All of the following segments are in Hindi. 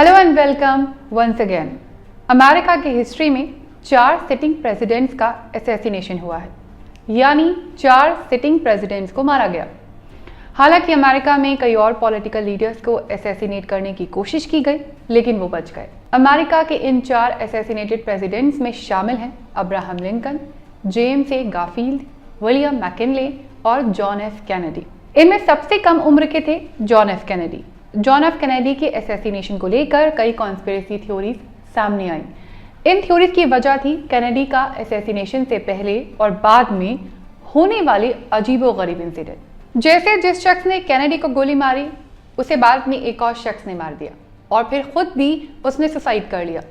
Hello and welcome once again. America की हिस्ट्री में 4 सिटिंग प्रेसिडेंट्स का असैसिनेशन हुआ है, यानी 4 सिटिंग प्रेसिडेंट्स को मारा गया। हालांकि अमेरिका में कई और पॉलिटिकल लीडर्स को असैसिनेट करने की कोशिश की गई, लेकिन वो बच गए। अमेरिका के इन 4 असैसिनेटेड प्रेसिडेंट्स में शामिल हैं अब्राहम लिंकन, जेम्स ए गारफील्ड, विलियम मैकिनले और जॉन एफ कैनेडी। इनमें सबसे कम उम्र के थे John F Kennedy. John F Kennedy के असैसिनेशन को लेकर कई कॉन्स्पिरेसी थ्योरीज सामने आई। इन थ्योरीज की वजह थी कैनेडी का असैसिनेशन से पहले और बाद में होने वाले अजीबोगरीब इंसिडेंट। जैसे जिस शख्स ने कैनेडी को गोली मारी, उसे बाद में एक और शख्स ने मार दिया और फिर खुद भी उसने सुसाइड कर लिया।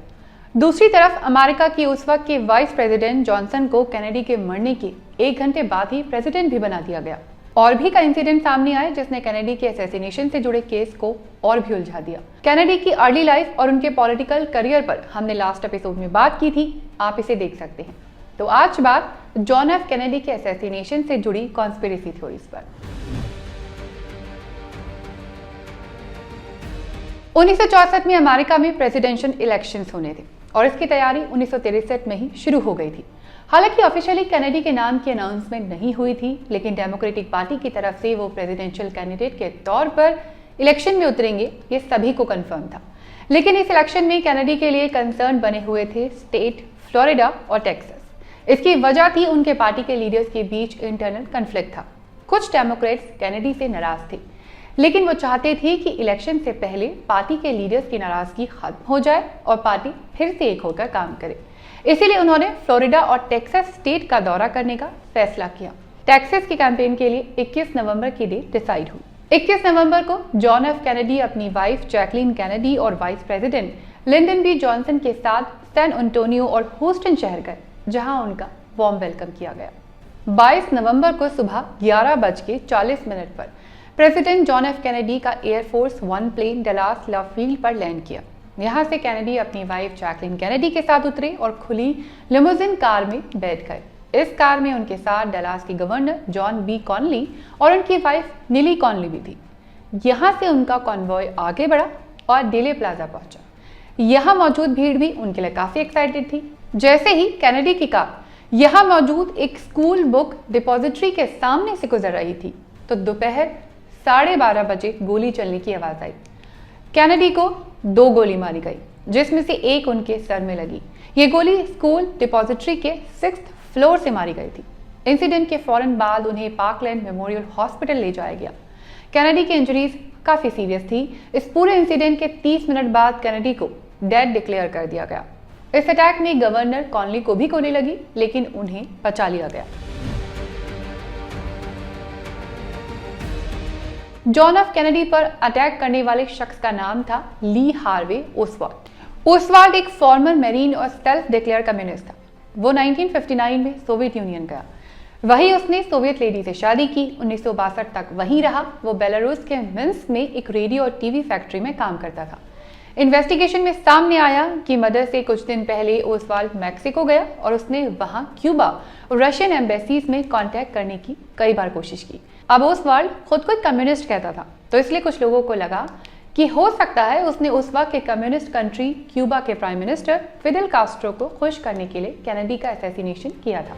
दूसरी तरफ अमेरिका की उस वक्त के वाइस प्रेसिडेंट जॉनसन को कैनेडी के मरने के 1 घंटे बाद ही प्रेसिडेंट भी बना दिया गया। और भी कई इंसिडेंट सामने आए जिसने कैनेडी के असैसिनेशन से जुड़े केस को और भी उलझा दिया। कैनेडी की अर्ली लाइफ और उनके पॉलिटिकल करियर पर हमने लास्ट एपिसोड में बात की थी, आप इसे देख सकते हैं। तो आज बात जॉन एफ कैनेडी के असैसिनेशन से जुड़ी कॉन्स्पिरेसी थ्योरीज पर। 1964 में अमेरिका में प्रेसिडेंशियल इलेक्शंस होने थे और इसकी तैयारी 1963 में ही शुरू हो गई थी। हालांकि ऑफिशियली कैनेडी के नाम की अनाउंसमेंट नहीं हुई थी, लेकिन डेमोक्रेटिक पार्टी की तरफ से वो प्रेसिडेंशियल कैंडिडेट के तौर पर इलेक्शन में उतरेंगे, ये सभी को कंफर्म था। लेकिन इस इलेक्शन में कैनेडी के लिए कंसर्न बने हुए थे स्टेट फ्लोरिडा और टेक्सास। इसकी वजह थी उनके पार्टी के लीडर्स के बीच इंटरनल कन्फ्लिक्ट था। कुछ डेमोक्रेट्स कैनेडी से नाराज थे, लेकिन वो चाहते थे कि इलेक्शन से पहले पार्टी के लीडर्स की नाराजगी खत्म हो जाए और पार्टी फिर से एक होकर काम करे। इसीलिए उन्होंने फ्लोरिडा और टेक्सास स्टेट का दौरा करने का फैसला किया। टेक्सास की कैंपेन के लिए 21 नवंबर की डेट डिसाइड हुई। 21 नवंबर को जॉन एफ कैनेडी अपनी वाइफ जैकलीन कैनेडी और vice president Lyndon B Johnson के साथ सैन एंटोनियो और ह्यूस्टन शहर गए, जहां उनका वार्म वेलकम किया गया। 22 नवंबर को सुबह 11:40 पर प्रेसिडेंट जॉन एफ कैनेडी का Air Force 1 plane Dallas Love Field पर लैंड किया। यहाँ से कैनेडी अपनी वाइफ जैकलीन कैनेडी के साथ उतरे और खुली लिमोजिन कार में बैठ गए। इस कार में उनके साथ डलास के गवर्नर जॉन बी कॉनली और उनकी वाइफ नीली कॉनली भी थी। यहाँ से उनका कॉन्वॉय आगे बढ़ा और डेले प्लाजा पहुंचा। यहाँ मौजूद भीड़ भी उनके लिए काफी एक्साइटेड थी। जैसे ही कैनेडी की कार यहाँ मौजूद एक स्कूल बुक डिपॉजिटरी के सामने से गुजर रही थी, तो दोपहर 12:30 बजे गोली चलने की आवाज आई। कैनेडी को 2 गोली मारी गई, जिसमें से एक उनके सर में लगी। ये गोली स्कूल डिपॉजिटरी के 6th फ्लोर से मारी गई थी। इंसिडेंट के फौरन बाद उन्हें पार्कलैंड मेमोरियल हॉस्पिटल ले जाया गया। कैनेडी की इंजरीज काफी सीरियस थी। इस पूरे इंसिडेंट के 30 मिनट बाद कैनेडी को डेड डिक्लेयर कर दिया गया। इस अटैक में गवर्नर कॉनली को भी गोली लगी, लेकिन उन्हें बचा लिया गया। जॉन एफ कैनेडी पर अटैक करने वाले शख्स का नाम था ली हार्वे ओसवाल्ड। ओसवाल्ड एक फॉर्मर मेरीन और सेल्फ डिक्लेयर कम्युनिस्ट था। वो 1959 में सोवियत यूनियन गया। वहीं उसने सोवियत लेडी से शादी की। 1962 तक वहीं रहा। वो बेलारूस के मिन्स्क में एक रेडियो और टीवी फैक्ट्री में काम करता था। इन्वेस्टिगेशन में सामने आया कि मदर से कुछ दिन पहले ओसवाल्ड मैक्सिको गया और उसने वहां क्यूबा और रशियन एम्बेसीज में कांटेक्ट करने की कई बार कोशिश की। अब ओसवाल्ड खुद को कम्युनिस्ट कहता था, तो इसलिए कुछ लोगों को लगा कि हो सकता है उसने उस वक्त के कम्युनिस्ट कंट्री क्यूबा के प्राइम मिनिस्टर फिडेल कास्ट्रो को खुश करने के लिए कैनेडी का असैसिनेशन किया था।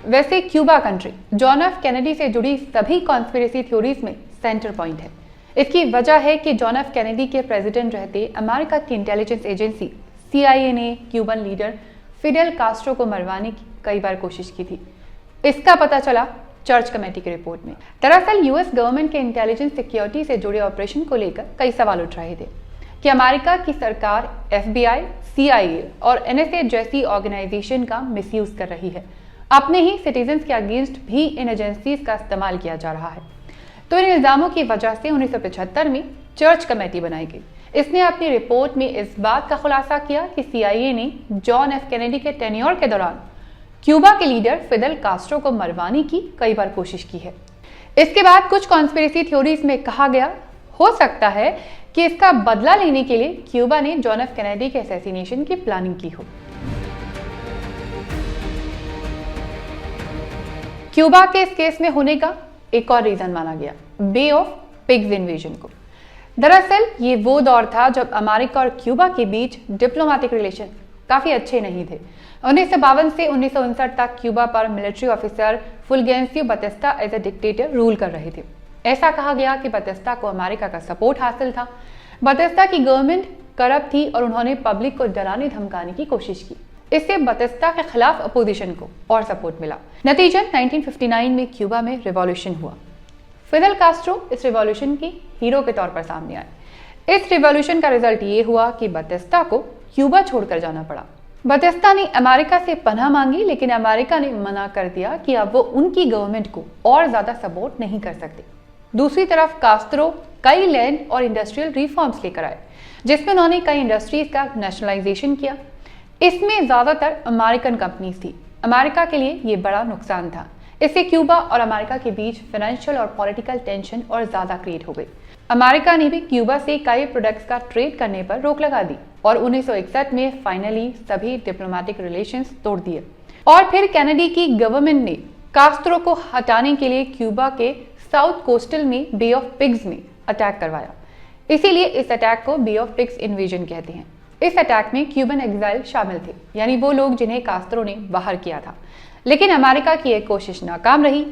वैसे Cuba country John F Kennedy से जुड़ी सभी कॉन्स्पिरेसी थ्योरीज में सेंटर पॉइंट है। इसकी वजह है कि जॉन एफ कैनेडी के प्रेसिडेंट रहते अमेरिका की इंटेलिजेंस एजेंसी CIA ने क्यूबन लीडर फिडेल कास्ट्रो को मरवाने की कई बार कोशिश की थी। इसका पता चला चर्च कमेटी की रिपोर्ट में। दरअसल यूएस गवर्नमेंट के इंटेलिजेंस सिक्योरिटी से जुड़े ऑपरेशन को लेकर कई सवाल उठ रहे थे कि अमेरिका की सरकार FBI, CIA और NSA जैसी ऑर्गेनाइजेशन का मिसयूज कर रही है। अपने ही सिटीजन्स के अगेंस्ट भी इन एजेंसीज का इस्तेमाल किया जा रहा है। तो इन इल्जामों की वजह से 1975 में चर्च कमेटी बनाई गई। इसने अपनी रिपोर्ट में इस बात का खुलासा किया कि CIA ने जॉन एफ कैनेडी के टेन्योर के दौरान क्यूबा के लीडर फिडेल कास्ट्रो को मरवाने की कई बार कोशिश की है। इसके बाद कुछ कॉन्स्पिरेसी थ्योरीज में कहा गया हो सकता है कि इसका बदला लेने के लिए क्यूबा ने जॉन एफ कैनेडी के असैसिनेशन की प्लानिंग की हो। क्यूबा के इस केस में होने का एक और रीजन माना गया बे ऑफ पिग्स इन्वेजन को। दरअसल ये वो दौर था जब अमेरिका और क्यूबा के बीच डिप्लोमेटिक रिलेशन काफ़ी अच्छे नहीं थे। 1952 से 1959 तक क्यूबा पर military officer Fulgencio Batista as a dictator rule कर रहे थे। ऐसा कहा गया कि बतिस्ता को अमेरिका का सपोर्ट हासिल था। बतिस्ता की गवर्नमेंट करप्ट थी और उन्होंने पब्लिक को डराने धमकाने की कोशिश की। इससे बतिस्ता के खिलाफ अपोजिशन को और सपोर्ट मिला। नतीजन 1959 में क्यूबा में रिवॉल्यूशन हुआ। फिदेल कास्ट्रो इस रिवॉल्यूशन की हीरो के तौर पर सामने आए। इस रिवॉल्यूशन का रिजल्ट ये हुआ कि बतिस्ता को क्यूबा छोड़कर जाना पड़ा। बतिस्ता ने अमेरिका से पनाह मांगी, लेकिन अमेरिका ने मना कर दिया कि अब वो उनकी गवर्नमेंट को और ज्यादा सपोर्ट नहीं कर सकते। दूसरी तरफ कास्त्रो कई लैंड और इंडस्ट्रियल रिफॉर्म्स लेकर आए, जिसमें उन्होंने कई इंडस्ट्रीज का नेशनलाइजेशन किया। इसमें ज्यादातर अमेरिकन कंपनीज थी। अमेरिका के लिए ये बड़ा नुकसान था। इससे क्यूबा और अमेरिका के बीच फाइनेंशियल और पॉलिटिकल टेंशन और ज्यादा क्रिएट हो गई। अमेरिका ने भी क्यूबा से कई प्रोडक्ट्स का ट्रेड करने पर रोक लगा दी और 1961 में फाइनली सभी डिप्लोमेटिक रिलेशंस तोड़ दिए। और फिर कैनेडी की गवर्नमेंट ने कास्त्रो को हटाने के लिए क्यूबा के साउथ कोस्टल में बे ऑफ पिग्स में अटैक करवाया। इसीलिए इस अटैक को बे ऑफ पिग्स इन्वेजन कहते हैं। इस अटैक में क्यूबन एग्जाइल शामिल थे, यानी वो लोग जिन्हें कास्त्रो ने बाहर किया था। लेकिन अमेरिका की एक कोशिश नाकाम रही।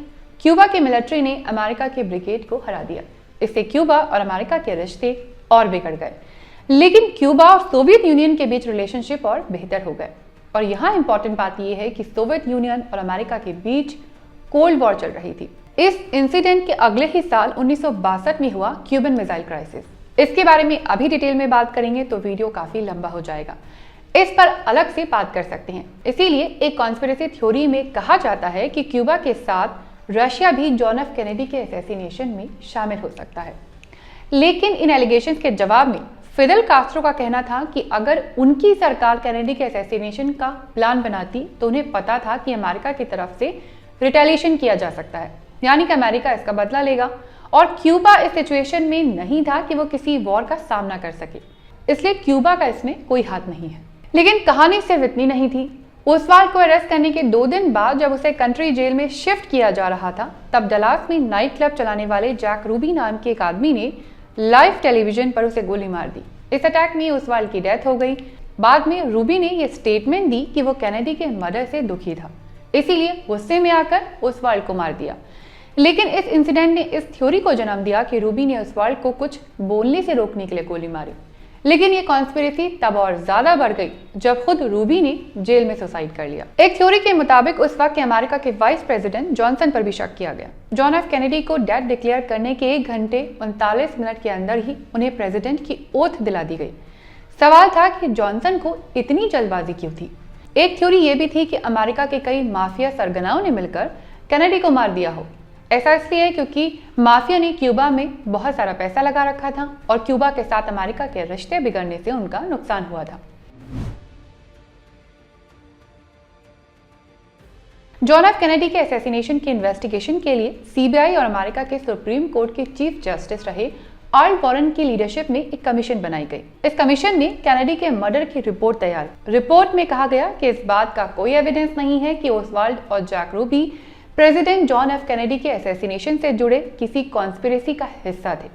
क्यूबा की मिलिट्री ने अमेरिका के ब्रिगेड को हरा दिया। इससे क्यूबा और अमेरिका के रिश्ते और बिगड़ गए। लेकिन क्यूबा और सोवियत यूनियन के बीच रिलेशनशिप और बेहतर हो गए। और यहाँ इंपॉर्टेंट बात यह है कि सोवियत यूनियन और अमेरिका के बीच कोल्ड वॉर चल रही थी। इस इंसिडेंट के अगले ही साल 1962 में हुआ क्यूबन मिसाइल क्राइसिस। इसके बारे में अभी डिटेल में बात करेंगे तो वीडियो काफी लंबा हो जाएगा। इस पर अलग से बात कर सकते हैं। इसीलिए एक कॉन्स्पिरेसी थ्योरी में कहा जाता है कि क्यूबा के साथ रशिया भी जॉन एफ कैनेडी के असैसिनेशन में शामिल हो सकता है। लेकिन इन एलिगेशंस के जवाब में फिदेल कास्ट्रो का कहना था कि अगर उनकी सरकार कैनेडी के असैसिनेशन का प्लान बनाती तो उन्हें पता था कि अमेरिका की तरफ से रिटेलिएशन किया जा सकता है, यानी कि अमेरिका इसका बदला लेगा। और क्यूबा इस सिचुएशन में नहीं था कि वो किसी वॉर का सामना कर सके, इसलिए क्यूबा का इसमें कोई हाथ नहीं है। लेकिन कहानी सिर्फ इतनी नहीं थी। ओसवाल्ड को अरेस्ट करने के 2 दिन बाद जब उसे कंट्री जेल में शिफ्ट किया जा रहा था, तब डलास में नाइट क्लब चलाने वाले जैक रूबी नाम के एक आदमी ने लाइव टेलीविजन पर उसे गोली मार दी। इस अटैक में ओसवाल्ड की डेथ हो गई। बाद में रूबी ने यह स्टेटमेंट दी कि वो कैनेडी के मर्डर से दुखी था, इसीलिए गुस्से में आकर ओसवाल्ड को मार दिया। लेकिन इस इंसिडेंट ने इस थ्योरी को जन्म दिया कि रूबी ने ओसवाल्ड को कुछ बोलने से रोकने के लिए गोली मारी। लेकिन ये कॉन्स्पिरेसी तब और ज्यादा बढ़ गई जब खुद रूबी ने जेल में सुसाइड कर लिया। एक थ्योरी के मुताबिक उस वक्त अमेरिका के वाइस प्रेसिडेंट जॉनसन पर भी शक किया गया। जॉन एफ कैनेडी को डेड डिक्लेयर करने के 1 घंटे 39 मिनट के अंदर ही उन्हें प्रेसिडेंट की ओथ दिला दी गई। सवाल था कि जॉनसन को इतनी जल्दबाजी क्यों थी। एक थ्योरी ये भी थी कि अमेरिका के कई माफिया सरगनाओं ने मिलकर कैनेडी को मार दिया हो। ऐसा इसलिए क्योंकि माफिया ने क्यूबा में बहुत सारा पैसा लगा रखा था और क्यूबा के साथ अमेरिका के रिश्ते बिगड़ने से उनका नुकसान हुआ था। जॉन एफ कैनेडी के असैसिनेशन की इन्वेस्टिगेशन के लिए सीबीआई और अमेरिका के सुप्रीम कोर्ट के चीफ जस्टिस रहे आर्ल वॉरेन की लीडरशिप में एक कमीशन बनाई गई। इस कमीशन ने कैनेडी के मर्डर की रिपोर्ट तैयार। रिपोर्ट में कहा गया कि इस बात का कोई एविडेंस नहीं है कि ओसवाल्ड और Jack Ruby president John F Kennedy के असैसिनेशन से जुड़े किसी कॉन्स्पिरेसी का हिस्सा थे।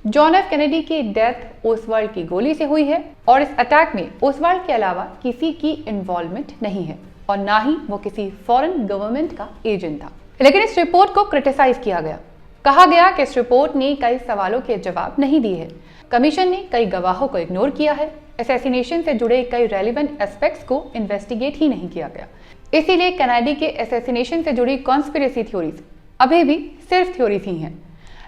जॉन एफ कैनेडी की डेथ ओसवाल्ड की गोली से हुई है और इस अटैक में ओसवाल्ड के अलावा किसी की इन्वॉल्वमेंट नहीं है और ना ही वो किसी फॉरेन गवर्नमेंट का एजेंट था। लेकिन इस रिपोर्ट को क्रिटिसाइज किया गया। कहा गया कि इस रिपोर्ट ने कई सवालों के जवाब नहीं दिए हैं। कमीशन ने कई गवाहों को इग्नोर किया है। असैसिनेशन से जुड़े कई रेलिवेंट एस्पेक्ट्स को इन्वेस्टिगेट ही नहीं किया गया। इसीलिए कैनेडी के असैसिनेशन से जुड़ी कॉन्स्पिरेसी थ्योरीज अभी भी सिर्फ थ्योरीज ही हैं।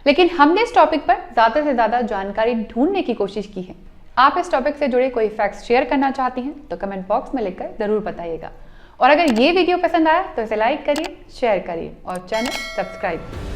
लेकिन हमने इस टॉपिक पर ज्यादा से ज्यादा जानकारी ढूंढने की कोशिश की है। आप इस टॉपिक से जुड़े कोई फैक्ट्स शेयर करना चाहते हैं तो कमेंट बॉक्स में लिखकर जरूर बताइएगा। और अगर ये वीडियो पसंद आया तो इसे लाइक करिए, शेयर करिए और चैनल सब्सक्राइब करिए।